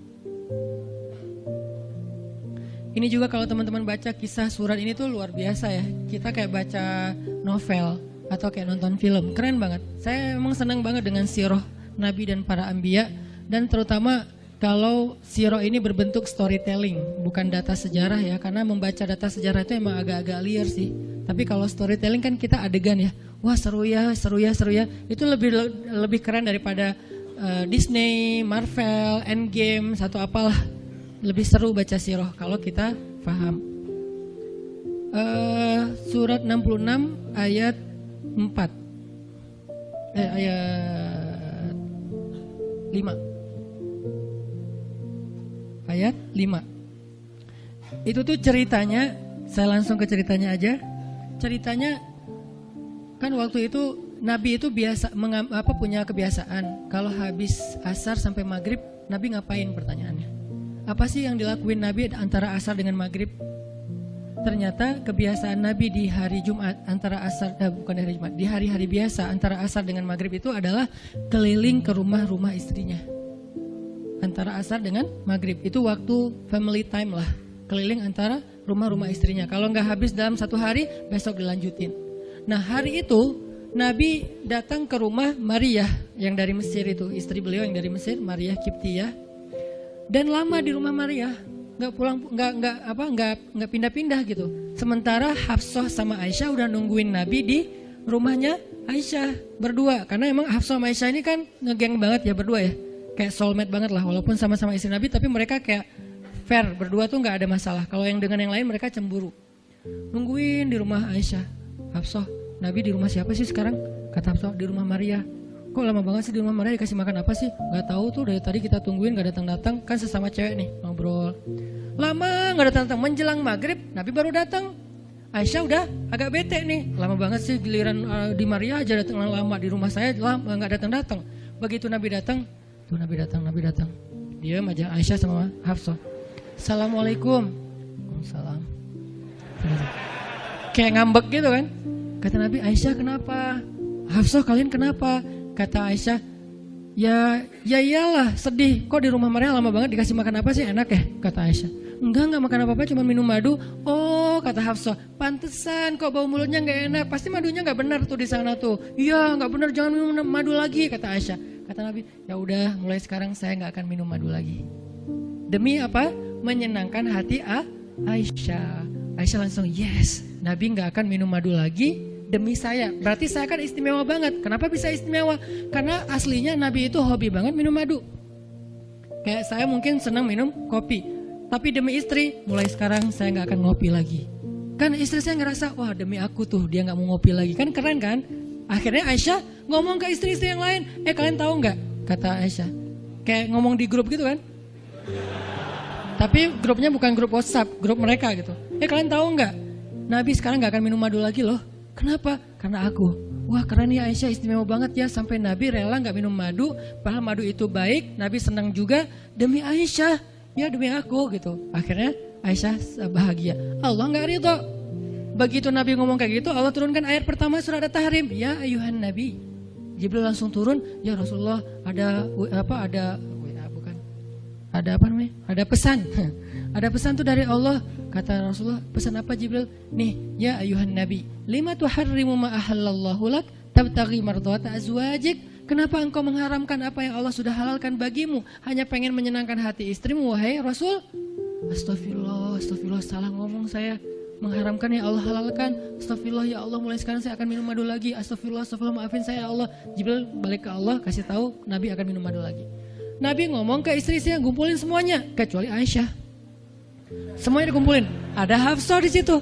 Ini juga kalau teman-teman baca kisah surat ini tuh luar biasa ya. Kita kayak baca novel atau kayak nonton film. Keren banget. Saya memang senang banget dengan sirah Nabi dan para anbiya. Dan terutama kalau sirah ini berbentuk storytelling, bukan data sejarah ya. Karena membaca data sejarah itu emang agak-agak liar sih. Tapi kalau storytelling kan kita adegan ya. Wah seru ya. Itu lebih keren daripada Disney, Marvel, Endgame, satu apalah. Lebih seru baca sirah kalau kita paham. Surat 66 ayat 4. Ayat 5. Ayat 5. Itu tuh ceritanya, saya langsung ke ceritanya aja. Ceritanya kan waktu itu Nabi itu punya kebiasaan kalau habis asar sampai maghrib, Nabi ngapain pertanyaannya? Apa sih yang dilakuin Nabi antara asar dengan maghrib? Ternyata kebiasaan Nabi di hari Jumat antara asar, bukan hari Jumat, di hari-hari biasa antara asar dengan maghrib itu adalah keliling ke rumah-rumah istrinya. Antara asar dengan maghrib itu waktu family time lah, keliling antara rumah-rumah istrinya. Kalau nggak habis dalam satu hari, besok dilanjutin. Nah hari itu Nabi datang ke rumah Maria yang dari Mesir itu, istri beliau yang dari Mesir, Maria Kiptiyah. Dan lama di rumah Maria, nggak pindah-pindah gitu. Sementara Hafsah sama Aisyah udah nungguin Nabi di rumahnya Aisyah berdua. Karena emang Hafsah sama Aisyah ini kan ngegeng banget ya berdua ya, kayak soulmate banget lah. Walaupun sama-sama istri Nabi, tapi mereka kayak fair berdua tuh nggak ada masalah. Kalau yang dengan yang lain mereka cemburu. Nungguin di rumah Aisyah. Hafsah, Nabi di rumah siapa sih sekarang? Kata Hafsah, di rumah Maria. Kok lama banget sih di rumah Maria, dikasih makan apa sih? Gak tahu tuh, dari tadi kita tungguin gak datang-datang. Kan sesama cewek nih ngobrol. Lama gak datang-datang, menjelang maghrib Nabi baru datang. Aisyah udah agak bete nih, lama banget sih giliran di Maria aja datang lama, di rumah saya lama gak datang-datang. Begitu Nabi datang, Nabi datang. Dia aja Aisyah sama Hafsah. Assalamualaikum. Waalaikumsalam. Kayak ngambek gitu kan. Kata Nabi, Aisyah kenapa? Hafsah kalian kenapa? Kata Aisyah, ya iyalah sedih. Kok di rumah mereka lama banget dikasih makan apa sih, enak ya? Kata Aisyah. Enggak makan apa-apa, cuma minum madu. Oh, kata Hafsah, pantesan kok bau mulutnya nggak enak. Pasti madunya nggak benar tuh di sana tuh. Iya, nggak benar, jangan minum madu lagi, kata Aisyah. Kata Nabi, ya udah, mulai sekarang saya nggak akan minum madu lagi. Demi apa? Menyenangkan hati Aisyah. Aisyah langsung yes, Nabi nggak akan minum madu lagi demi saya. Berarti saya kan istimewa banget. Kenapa bisa istimewa? Karena aslinya Nabi itu hobi banget minum madu. Kayak saya mungkin senang minum kopi, tapi demi istri, mulai sekarang saya nggak akan ngopi lagi. Kan istri saya ngerasa, wah demi aku tuh dia nggak mau ngopi lagi. Kan keren kan? Akhirnya Aisyah ngomong ke istri-istri yang lain, kalian tahu nggak? Kata Aisyah, kayak ngomong di grup gitu kan? Tapi grupnya bukan grup WhatsApp, grup mereka gitu. Kalian tahu nggak? Nabi sekarang nggak akan minum madu lagi loh. Kenapa? Karena aku. Wah keren ya Aisyah, istimewa banget ya. Sampai Nabi rela nggak minum madu. Padahal madu itu baik. Nabi senang juga demi Aisyah. Ya demi aku gitu. Akhirnya Aisyah bahagia. Allah nggak ridho. Begitu Nabi ngomong kayak gitu, Allah turunkan ayat pertama surat At-Tahrim. Ya ayuhan Nabi. Jibril langsung turun. Ya Rasulullah ada pesan. Ada pesan tuh dari Allah. Kata Rasulullah, pesan apa Jibril? Nih, ya ayuhan Nabi, lima tuharrimu ma ahallallahu lak tabtaghi mardhata azwajik. Kenapa engkau mengharamkan apa yang Allah sudah halalkan bagimu? Hanya pengen menyenangkan hati istrimu, wahai Rasul? Astagfirullah, salah ngomong saya. Mengharamkan yang Allah halalkan. Astagfirullah ya Allah, mulai sekarang saya akan minum madu lagi. Astagfirullah, maafin saya ya Allah. Jibril balik ke Allah, kasih tahu Nabi akan minum madu lagi. Nabi ngomong ke istri-istri yang ngumpulin semuanya, kecuali Aisyah. Semuanya dikumpulin. Ada Hafsah di situ.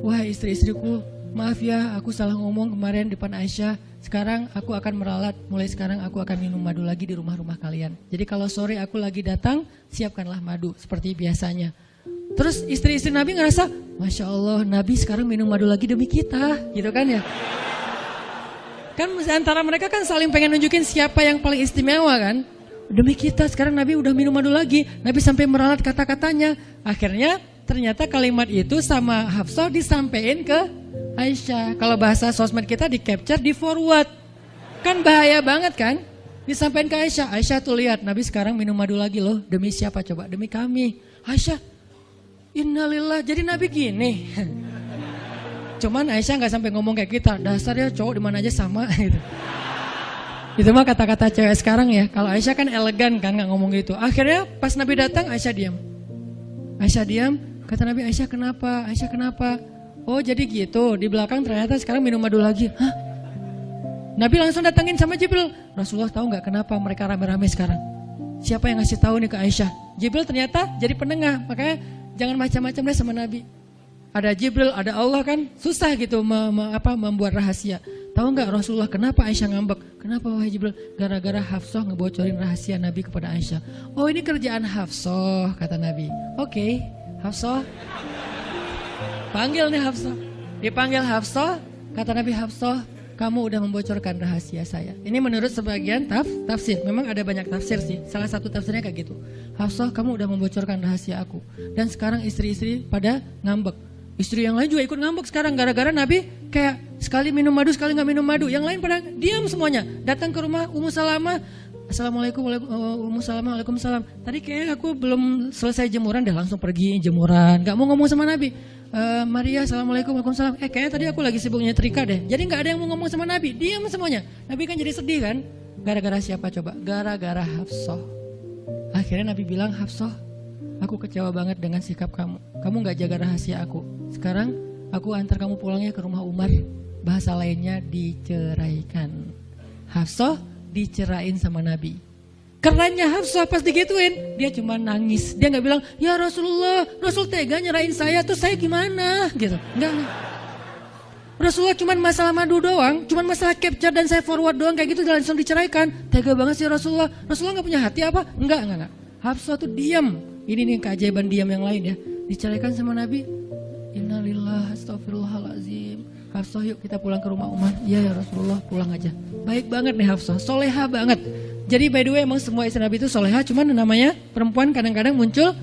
Wah istri-istriku, maaf ya, aku salah ngomong kemarin depan Aisyah. Sekarang aku akan meralat. Mulai sekarang aku akan minum madu lagi di rumah-rumah kalian. Jadi kalau sore aku lagi datang, siapkanlah madu seperti biasanya. Terus istri-istri Nabi ngerasa, Masya Allah, Nabi sekarang minum madu lagi demi kita, gitu kan ya? Kan antara mereka kan saling pengen nunjukin siapa yang paling istimewa kan? Demi kita sekarang Nabi udah minum madu lagi. Nabi sampai meralat kata-katanya. Akhirnya ternyata kalimat itu sama Hafsah disampaikan ke Aisyah. Kalau bahasa sosmed kita di capture, di forward. Kan bahaya banget kan? Disampaikan ke Aisyah. Aisyah tuh lihat Nabi sekarang minum madu lagi loh. Demi siapa coba? Demi kami. Aisyah, innalillah, jadi Nabi gini. Cuman Aisyah gak sampai ngomong kayak kita. Dasar ya cowok dimana aja sama gitu. Itu mah kata-kata cewek sekarang ya. Kalau Aisyah kan elegan kan gak ngomong gitu. Akhirnya pas Nabi datang Aisyah diam. Kata Nabi, Aisyah kenapa? Oh jadi gitu, di belakang ternyata sekarang minum madu lagi. Hah? Nabi langsung datangin sama Jibril. Rasulullah tahu gak kenapa mereka rame-rame sekarang? Siapa yang ngasih tahu nih ke Aisyah? Jibril ternyata jadi penengah. Makanya jangan macam-macam deh sama Nabi. Ada Jibril, ada Allah kan. Susah gitu membuat rahasia. Tahu nggak Rasulullah kenapa Aisyah ngambek? Kenapa wahai Jibril? Gara-gara Hafsah ngebocorin rahasia Nabi kepada Aisyah. Oh ini kerjaan Hafsah, kata Nabi. Oke, Hafsah. Panggil nih Hafsah. Dipanggil Hafsah, kata Nabi, Hafsah, kamu udah membocorkan rahasia saya. Ini menurut sebagian tafsir. Memang ada banyak tafsir sih. Salah satu tafsirnya kayak gitu. Hafsah, kamu udah membocorkan rahasia aku. Dan sekarang istri-istri pada ngambek. Istri yang lain juga ikut ngambek sekarang gara-gara Nabi kayak sekali minum madu, sekali gak minum madu. Yang lain pada diam semuanya. Datang ke rumah Ummu Salamah. Assalamualaikum, Ummu Salamah, waalaikumsalam. Tadi kayak aku belum selesai jemuran, dah langsung pergi jemuran. Gak mau ngomong sama Nabi. Maria, assalamualaikum, waalaikumsalam. Kayaknya tadi aku lagi sibuk nyetrika deh. Jadi gak ada yang mau ngomong sama Nabi. Diam semuanya. Nabi kan jadi sedih kan. Gara-gara siapa coba? Gara-gara Hafsah. Akhirnya Nabi bilang, Hafsah, aku kecewa banget dengan sikap kamu. Kamu gak jaga rahasia aku. Sekarang aku antar kamu pulangnya ke rumah Umar. Bahasa lainnya diceraikan. Hafsah dicerain sama Nabi. Kerennya Hafsah pas digituin, dia cuma nangis. Dia gak bilang, ya Rasulullah, Rasul tega nyerain saya, terus saya gimana? Gitu. Enggak. Rasulullah cuma masalah madu doang, cuma masalah capture dan saya forward doang kayak gitu langsung diceraikan. Tega banget sih Rasulullah. Rasulullah gak punya hati apa? Enggak. Hafsah tuh diam. Ini nih keajaiban diam yang lain ya. Diceraikan sama Nabi. Innalillah, astagfirullahaladzim. Hafsah yuk kita pulang ke rumah Umar. Iya ya Rasulullah, pulang aja. Baik banget nih Hafsah, soleha banget. Jadi by the way emang semua istri Nabi itu soleha, cuman namanya perempuan kadang-kadang muncul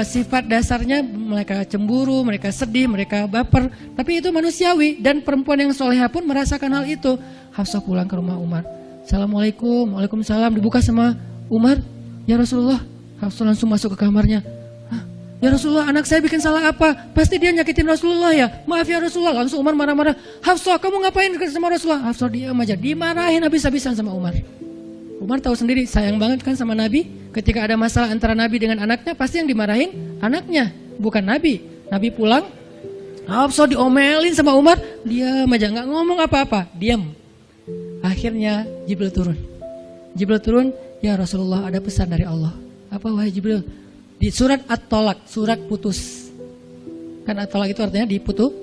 sifat dasarnya mereka cemburu, mereka sedih, mereka baper. Tapi itu manusiawi dan perempuan yang soleha pun merasakan hal itu. Hafsah pulang ke rumah Umar. Assalamualaikum, waalaikumsalam, dibuka sama Umar. Ya Rasulullah, Hafsah langsung masuk ke kamarnya. Ya Rasulullah, anak saya bikin salah apa? Pasti dia nyakitin Rasulullah ya. Maaf ya Rasulullah. Langsung Umar marah-marah. Hafsah, kamu ngapain sama Rasulullah? Hafsah diam aja, dimarahin habis-habisan sama Umar. Umar tahu sendiri, sayang banget kan sama Nabi. Ketika ada masalah antara Nabi dengan anaknya, pasti yang dimarahin anaknya, bukan Nabi. Nabi pulang, Hafsah diomelin sama Umar, diam aja, nggak ngomong apa-apa, diam. Akhirnya Jibril turun. Jibril turun, ya Rasulullah ada pesan dari Allah. Apa wahai Jibril? Di surat At-Tolak, surat putus. Kan At-Tolak itu artinya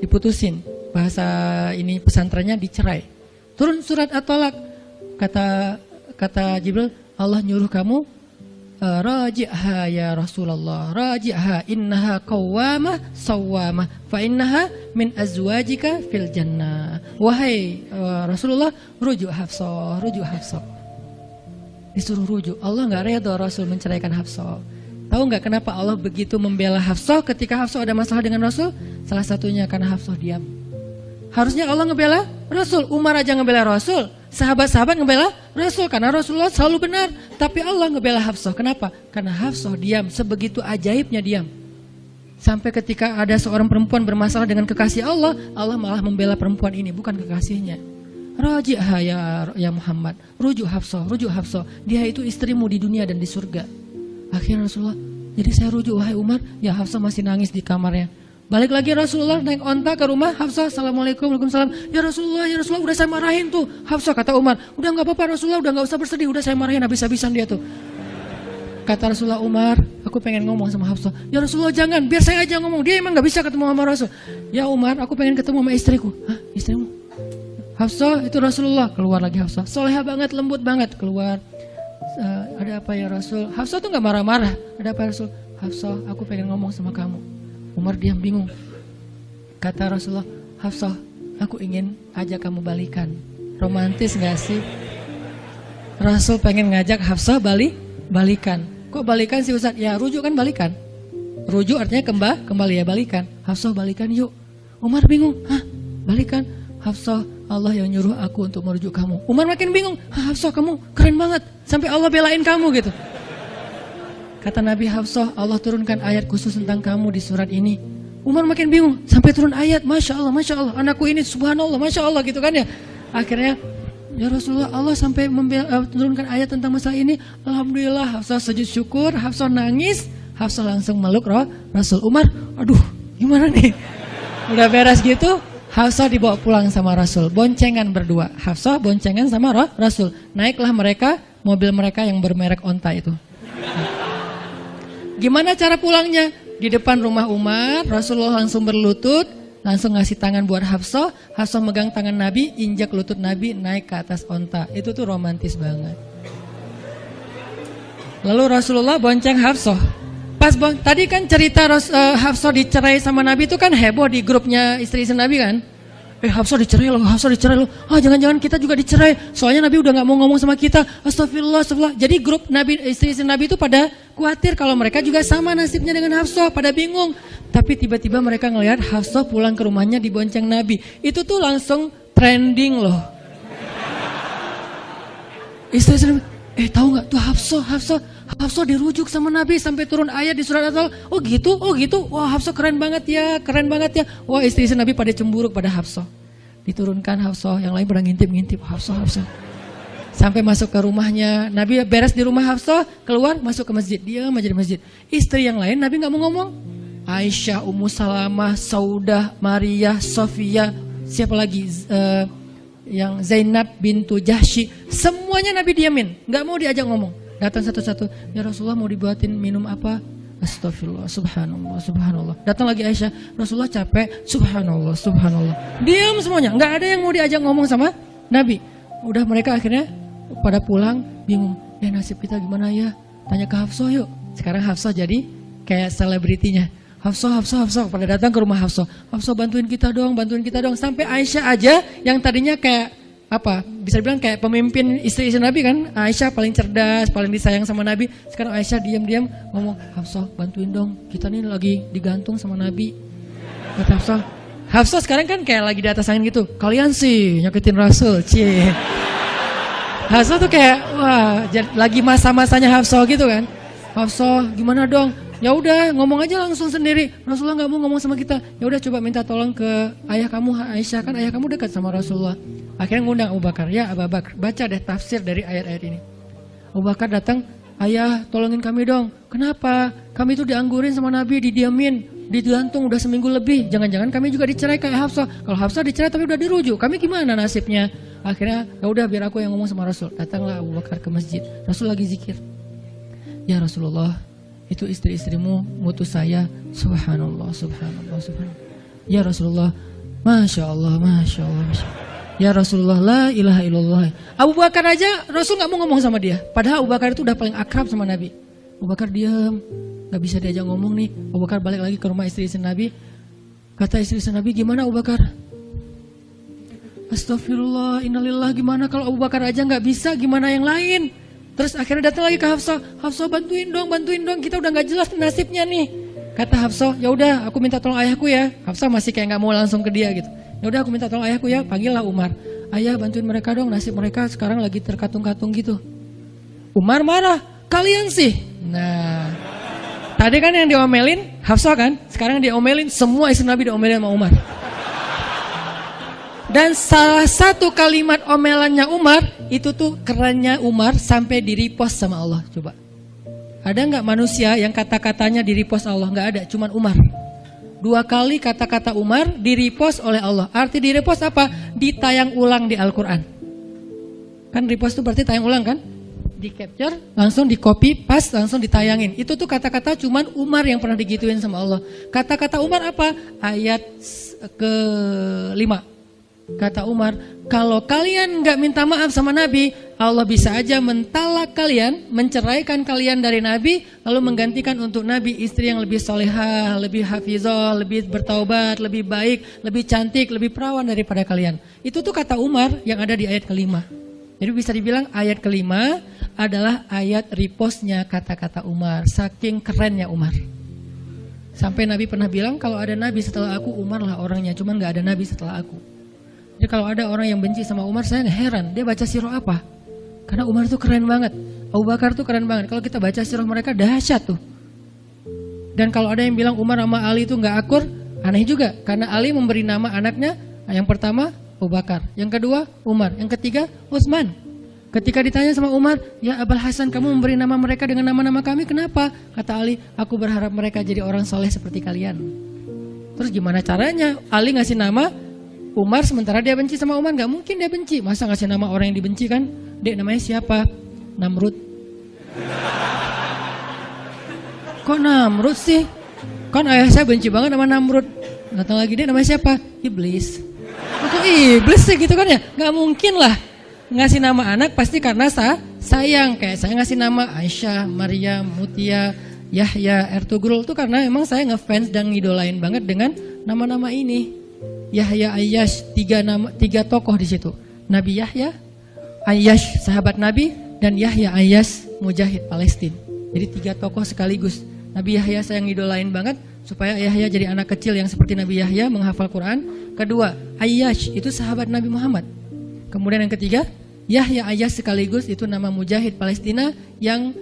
diputusin. Bahasa ini pesantrennya dicerai. Turun surat At-Tolak. Kata Jibril, Allah nyuruh kamu raji'ha ya Rasulullah, raji'ha innaha qawwamah sawwamah fa innaha min azwajika fil jannah. Wahai Rasulullah, rujuk Hafsah, rujuk Hafsah. Disuruh rujuk. Allah nggak redha Rasul menceraikan Hafsah. Tahu nggak kenapa Allah begitu membela Hafsah ketika Hafsah ada masalah dengan Rasul? Salah satunya karena Hafsah diam. Harusnya Allah ngebela Rasul, Umar aja ngebela Rasul, sahabat-sahabat ngebela Rasul karena Rasulullah selalu benar. Tapi Allah ngebela Hafsah, kenapa? Karena Hafsah diam, sebegitu ajaibnya diam. Sampai ketika ada seorang perempuan bermasalah dengan kekasih Allah, Allah malah membela perempuan ini, bukan kekasihnya. Raji'ha ya Muhammad, rujuk Hafsah, rujuk Hafsah. Dia itu istrimu di dunia dan di surga. Akhirnya Rasulullah, jadi saya rujuk wahai Umar, ya Hafsah masih nangis di kamarnya. Balik lagi Rasulullah naik onta ke rumah Hafsah. Assalamualaikum, waalaikumsalam. Ya Rasulullah, udah saya marahin tuh. Hafsah kata Umar, udah nggak apa-apa Rasulullah, udah nggak usah bersedih, udah saya marahin habis-habisan dia tuh. Kata Rasulullah, Umar, aku pengen ngomong sama Hafsah. Ya Rasulullah jangan, biar saya aja ngomong. Dia emang nggak bisa ketemu sama Rasul. Ya Umar, aku pengen ketemu sama istriku. Hah, istrimu? Hafsah, itu Rasulullah. Keluar lagi Hafsah, soleha banget, lembut banget. Keluar, ada apa ya Rasul? Hafsah tuh nggak marah-marah. Ada apa Rasul? Hafsah, aku pengen ngomong sama kamu. Umar diam bingung. Kata Rasulullah, Hafsah, aku ingin ajak kamu balikan. Romantis gak sih? Rasul pengen ngajak Hafsah balikan. Kok balikan sih Ustaz? Ya rujuk kan balikan. Rujuk artinya kembali ya balikan. Hafsah balikan yuk. Umar bingung, hah balikan? Hafsah, Allah yang nyuruh aku untuk merujuk kamu. Umar makin bingung, Hafsah kamu keren banget. Sampai Allah belain kamu gitu. Kata Nabi, Hafsah, Allah turunkan ayat khusus tentang kamu di surat ini. Umar makin bingung, sampai turun ayat, Masya Allah, anakku ini subhanallah, Masya Allah gitu kan ya. Akhirnya, ya Rasulullah, Allah sampai turunkan ayat tentang masalah ini. Alhamdulillah, Hafsah sujud syukur, Hafsah nangis, Hafsah langsung meluk Rasul. Umar, aduh gimana nih? Udah beres gitu, Hafsah dibawa pulang sama Rasul, boncengan berdua. Hafsah boncengan sama Rasul. Naiklah mereka, mobil mereka yang bermerek onta itu. Gimana cara pulangnya? Di depan rumah Umar, Rasulullah langsung berlutut, langsung ngasih tangan buat Hafsah. Hafsah megang tangan Nabi, injak lutut Nabi, naik ke atas onta. Itu tuh romantis banget. Lalu Rasulullah bonceng Hafsah. Tadi kan cerita Hafsah dicerai sama Nabi itu kan heboh di grupnya istri-istri Nabi kan. Hafsah dicerai loh, Hafsah dicerai loh. Jangan-jangan kita juga dicerai. Soalnya Nabi udah gak mau ngomong sama kita. Astagfirullah. Jadi grup Nabi, istri-istri Nabi itu pada khawatir kalau mereka juga sama nasibnya dengan Hafsah, pada bingung. Tapi tiba-tiba mereka ngelihat Hafsah pulang ke rumahnya dibonceng Nabi. Itu tuh langsung trending loh. Istri-istri Nabi, tahu nggak tuh Hafsah dirujuk sama Nabi sampai turun ayat di surat At-Talaq. Oh gitu. Wah Hafsah keren banget ya. Wah istri-istri Nabi pada cemburu pada Hafsah. Diturunkan Hafsah, yang lain pada ngintip Hafsah. Sampai masuk ke rumahnya, Nabi beres di rumah Hafsah, keluar masuk ke masjid, dia aja di masjid. Istri yang lain Nabi nggak mau ngomong. Aisyah, Ummu Salamah, Saudah, Maria, Sofia, siapa lagi? Yang Zainab bintu Jahsy, semuanya Nabi diamin, nggak mau diajak ngomong. Datang satu-satu, ya Rasulullah mau dibuatin minum apa? Astagfirullah, subhanallah. Datang lagi Aisyah, Rasulullah capek, subhanallah. Diam semuanya, nggak ada yang mau diajak ngomong sama Nabi. Udah mereka akhirnya pada pulang, bingung. Nasib kita gimana ya? Tanya ke Hafsah yuk. Sekarang Hafsah jadi kayak selebritinya. Hafsah, pada datang ke rumah Hafsah. Hafsah bantuin kita dong. Sampai Aisyah aja yang tadinya kayak bisa dibilang kayak pemimpin istri-istri Nabi kan. Aisyah paling cerdas, paling disayang sama Nabi. Sekarang Aisyah diam-diam ngomong, Hafsah bantuin dong, kita nih lagi digantung sama Nabi. Kata Hafsah sekarang kan kayak lagi di atas angin gitu. Kalian sih nyakitin Rasul, cie. Hafsah tuh kayak wah, lagi masa-masanya Hafsah gitu kan. Hafsah, gimana dong? Ya udah, ngomong aja langsung sendiri. Rasulullah nggak mau ngomong sama kita. Ya udah, coba minta tolong ke ayah kamu Aisyah, kan ayah kamu dekat sama Rasulullah. Akhirnya ngundang Abu Bakar. Ya Abu Bakar, baca deh tafsir dari ayat-ayat ini. Abu Bakar datang, ayah tolongin kami dong. Kenapa? Kami itu dianggurin sama Nabi, didiamin, digantung udah seminggu lebih. Jangan-jangan kami juga dicerai kayak Hafsah. Kalau Hafsah dicerai tapi udah dirujuk, kami gimana nasibnya? Akhirnya ya udah biar aku yang ngomong sama Rasul. Datanglah Abu Bakar ke masjid. Rasul lagi zikir. Ya Rasulullah, itu istri-istrimu mutus saya. Subhanallah. Ya Rasulullah, Masya Allah. Ya Rasulullah, la ilaha illallah. Abu Bakar aja Rasul gak mau ngomong sama dia. Padahal Abu Bakar itu udah paling akrab sama Nabi. Abu Bakar diam, gak bisa diajak ngomong nih. Abu Bakar balik lagi ke rumah istri-istri Nabi. Kata istri-istri Nabi, gimana Abu Bakar? Astagfirullah, innalillah. Gimana kalau Abu Bakar aja gak bisa, gimana yang lain? Terus akhirnya datang lagi ke Hafsah. Hafsah bantuin dong, kita udah nggak jelas nasibnya nih. Kata Hafsah, ya udah aku minta tolong ayahku ya. Hafsah masih kayak nggak mau langsung ke dia gitu. Ya udah aku minta tolong ayahku ya. Panggillah Umar. Ayah bantuin mereka dong, nasib mereka sekarang lagi terkatung-katung gitu. Umar marah, kalian sih. Nah, tadi kan yang diomelin Hafsah kan, sekarang diomelin semua istri Nabi diomelin sama Umar. Dan salah satu kalimat omelannya Umar, itu tuh kerennya Umar sampai di-repost sama Allah. Coba. Ada nggak manusia yang kata-katanya di-repost Allah? Nggak ada, cuman Umar. 2 kali kata-kata Umar di-repost oleh Allah. Arti di-repost apa? Ditayang ulang di Al-Quran. Kan repost itu berarti tayang ulang kan? Di-capture, langsung di-copy, paste, langsung ditayangin. Itu tuh kata-kata cuman Umar yang pernah digituin sama Allah. Kata-kata Umar apa? Ayat ke-5. Kata Umar, kalau kalian nggak minta maaf sama Nabi, Allah bisa aja mentalak kalian, menceraikan kalian dari Nabi, lalu menggantikan untuk Nabi istri yang lebih solehah, lebih hafizah, lebih bertaubat, lebih baik, lebih cantik, lebih perawan daripada kalian. Itu tuh kata Umar yang ada di ayat ke-5. Jadi bisa dibilang ayat ke-5 adalah ayat repostnya kata-kata Umar. Saking kerennya Umar. Sampai Nabi pernah bilang, kalau ada Nabi setelah aku, Umar lah orangnya, cuman nggak ada Nabi setelah aku. Jadi kalau ada orang yang benci sama Umar, saya heran, dia baca sirah apa? Karena Umar itu keren banget, Abu Bakar itu keren banget. Kalau kita baca sirah mereka dahsyat tuh. Dan kalau ada yang bilang Umar sama Ali itu nggak akur, aneh juga. Karena Ali memberi nama anaknya, yang pertama Abu Bakar, yang kedua Umar, yang ketiga Utsman. Ketika ditanya sama Umar, ya Abul Hasan, kamu memberi nama mereka dengan nama-nama kami, kenapa? Kata Ali, aku berharap mereka jadi orang soleh seperti kalian. Terus gimana caranya? Ali ngasih nama Umar sementara dia benci sama Umar, nggak mungkin dia benci. Masa ngasih nama orang yang dibenci kan? Dek namanya siapa? Namrud. Kok Namrud sih? Kan ayah saya benci banget sama Namrud. Datang lagi, dek namanya siapa? Iblis. Kok iblis sih gitu kan ya? Nggak mungkin lah. Ngasih nama anak pasti karena sayang. Kayak saya ngasih nama Aisyah, Maryam, Mutia, Yahya, Ertugrul itu karena memang saya ngefans dan ngidolain banget dengan nama-nama ini. Yahya, Ayyash, 3 tokoh di situ. Nabi Yahya, Ayyash sahabat Nabi, dan Yahya Ayyash mujahid Palestina. Jadi 3 tokoh sekaligus. Nabi Yahya saya ngidolain banget supaya Yahya jadi anak kecil yang seperti Nabi Yahya menghafal Quran. Kedua, Ayyash itu sahabat Nabi Muhammad. Kemudian yang ketiga, Yahya Ayyash sekaligus itu nama mujahid Palestina yang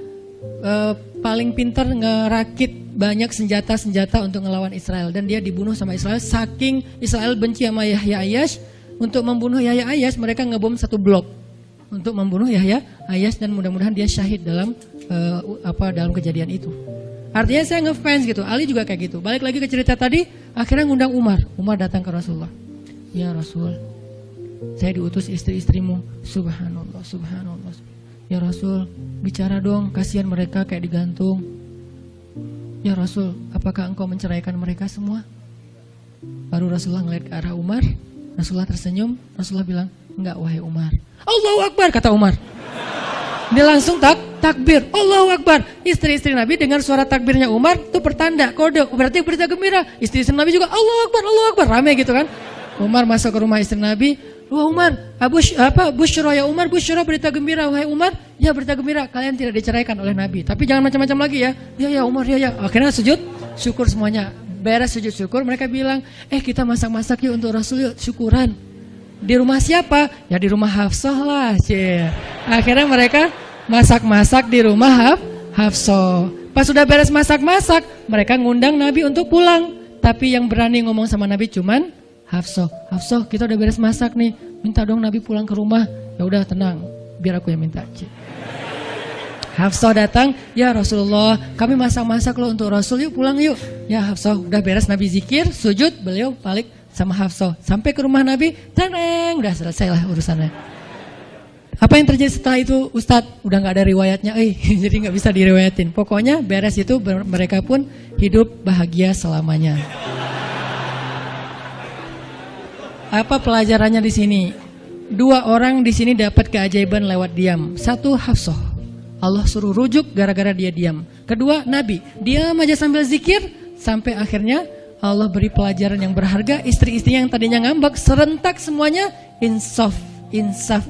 paling pintar ngerakit banyak senjata-senjata untuk ngelawan Israel. Dan dia dibunuh sama Israel. Saking Israel benci sama Yahya Ayyash, untuk membunuh Yahya Ayyash mereka ngebom 1 blok untuk membunuh Yahya Ayyash, dan mudah-mudahan dia syahid dalam dalam kejadian itu. Artinya saya ngefans gitu. Ali juga kayak gitu. Balik lagi ke cerita tadi, akhirnya ngundang Umar. Umar datang ke Rasulullah. Ya Rasul, saya diutus istri-istrimu. Subhanallah, subhanallah. Ya Rasul, bicara dong, kasihan mereka kayak digantung. Ya Rasul, apakah engkau menceraikan mereka semua? Baru Rasulullah ngeliat ke arah Umar. Rasulullah tersenyum. Rasulullah bilang, enggak wahai Umar. Allahu Akbar, kata Umar. Dia langsung takbir, Allahu Akbar. Istri-istri Nabi dengar suara takbirnya Umar, itu pertanda, kode, berarti berita gembira. Istri-istri Nabi juga Allahu Akbar, rame gitu kan. Umar masuk ke rumah istri Nabi, wah Umar, busyra ya Umar, busyra berita gembira, wahai Umar, ya berita gembira, kalian tidak diceraikan oleh Nabi. Tapi jangan macam-macam lagi ya. Ya Umar, ya. Akhirnya sujud syukur semuanya. Beres sujud syukur, mereka bilang, kita masak-masak yuk untuk Rasul yuk, syukuran. Di rumah siapa? Ya di rumah Hafsah lah, cie. Akhirnya mereka masak-masak di rumah Hafsah. Pas sudah beres masak-masak, mereka ngundang Nabi untuk pulang. Tapi yang berani ngomong sama Nabi cuman Hafsah. Hafsah, kita udah beres masak nih, minta dong Nabi pulang ke rumah. Ya udah tenang, biar aku yang minta, cie. Hafsah datang, ya Rasulullah, kami masak-masak loh untuk Rasul, yuk pulang yuk. Ya Hafsah, udah beres Nabi zikir, sujud, beliau balik sama Hafsah. Sampai ke rumah Nabi, tenang, udah selesai lah urusannya. Apa yang terjadi setelah itu Ustadz? Udah gak ada riwayatnya, jadi gak bisa diriwayatin. Pokoknya beres itu mereka pun hidup bahagia selamanya. Apa pelajarannya di sini? 2 orang di sini dapat keajaiban lewat diam. 1 Hafsah, Allah suruh rujuk gara-gara dia diam. Kedua Nabi, diam aja sambil zikir sampai akhirnya Allah beri pelajaran yang berharga. Istri-istri yang tadinya ngambek serentak semuanya insaf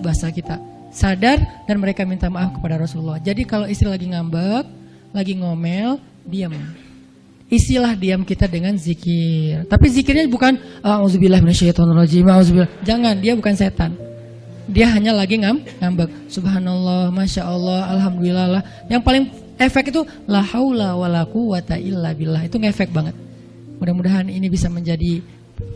bahasa kita, sadar dan mereka minta maaf kepada Rasulullah. Jadi kalau istri lagi ngambek, lagi ngomel, diam. Isilah diam kita dengan zikir. Tapi zikirnya bukan auzubillah minasyaitonirrajim, auzubillah. Jangan, dia bukan setan. Dia hanya lagi ngambek. Subhanallah, Masya Allah, Alhamdulillah. Yang paling efek itu la haula wala quwata illa billah. Itu ngefek banget. Mudah-mudahan ini bisa menjadi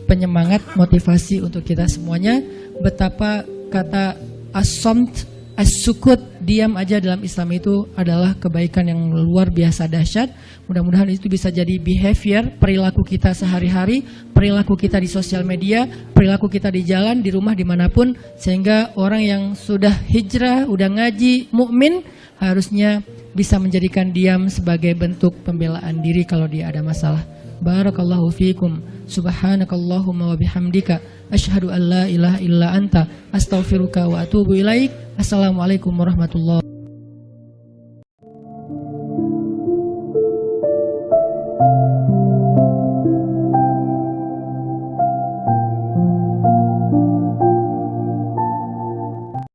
penyemangat, motivasi untuk kita semuanya. Betapa kata as-samt, as-sukut, diam aja dalam Islam itu adalah kebaikan yang luar biasa dahsyat. Mudah-mudahan itu bisa jadi behavior, perilaku kita sehari-hari, perilaku kita di sosial media, perilaku kita di jalan, di rumah, dimanapun. Sehingga orang yang sudah hijrah, udah ngaji, mukmin, harusnya bisa menjadikan diam sebagai bentuk pembelaan diri kalau dia ada masalah. Barakallahu fiikum. Subhanakallahumma wa bihamdika asyhadu an la ilaha illa anta astaghfiruka wa atubu ilaik. Assalamualaikum warahmatullahi